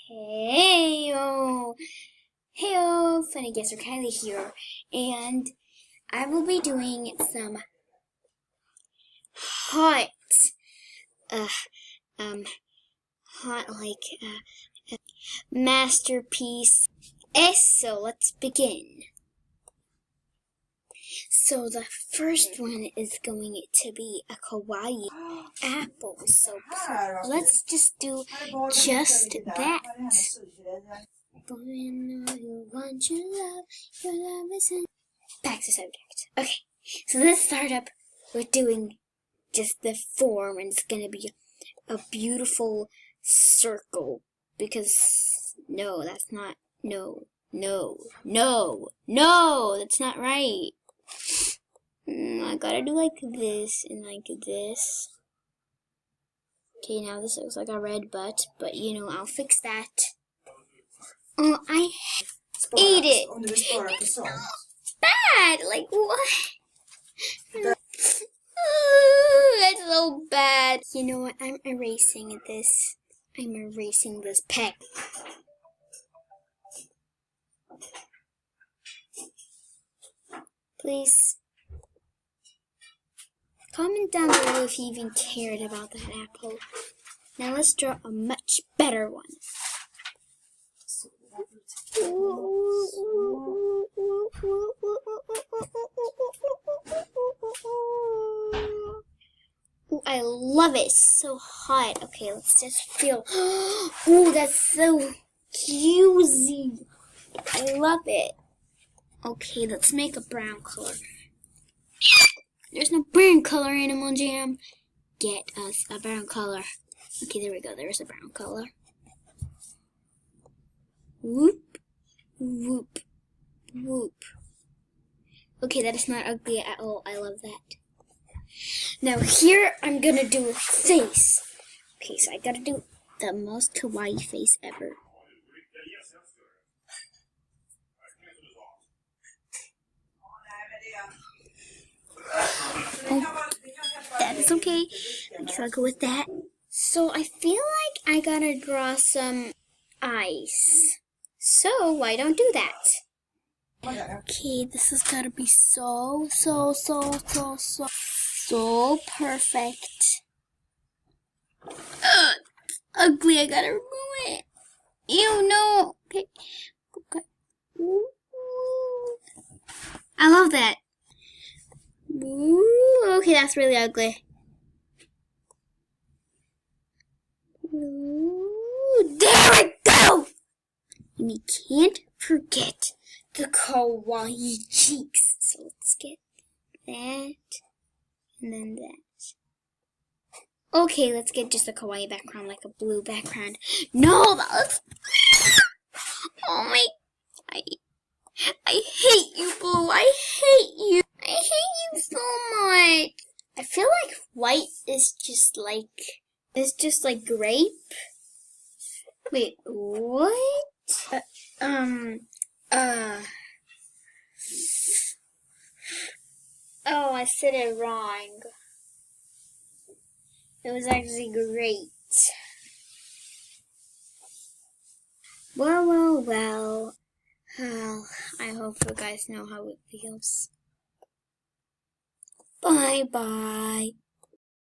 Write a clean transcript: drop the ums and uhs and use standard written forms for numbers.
Heyo, heyo, Funny Guesser Kylie here, and I will be doing some hot, uh, hot masterpiece. So let's begin. So the first one is going to be a kawaii apple. So let's just do just that. Boy, I know you want your love is in. Back to subject. Okay, so let's start up with doing just the form, and it's gonna be a beautiful circle. Because no, that's not no, that's not right. I gotta do like this and like this. Okay, now this looks like a red butt, but I'll fix that. Oh, I ate it. It's not bad. Like what? That's so bad. You know what? I'm erasing this. I'm erasing this peck. Please comment down below if you even cared about that apple. Now let's draw a much better one. Ooh, I love it. It's so hot. Okay, let's just feel. Ooh, that's so juicy. I love it. Okay, let's make a brown color. There's no brown color, Animal Jam. Get us a brown color. Okay, there we go. There's a brown color. Whoop, whoop, whoop. Okay, that is not ugly at all. I love that. Now here, I'm gonna do a face. Okay, so I gotta do the most kawaii face ever. Oh, that is okay. I guess I'll go with that. So I feel like I gotta draw some eyes. So why don't do that? Okay, this has gotta be so perfect. Ugly, I gotta remove it. Ew, no. Okay. I love that. Ooh, okay, that's really ugly. Ooh, there we go! And we can't forget the kawaii cheeks. So let's get that, and then that. Okay, let's get just a kawaii background, like a blue background. No, that looks... Oh my... I hate you, Blue. I hate you. I hate you so much. I feel like white is just like grape. Wait, what? Oh, I said it wrong. It was actually great. Well. I hope you guys know how it feels. Bye.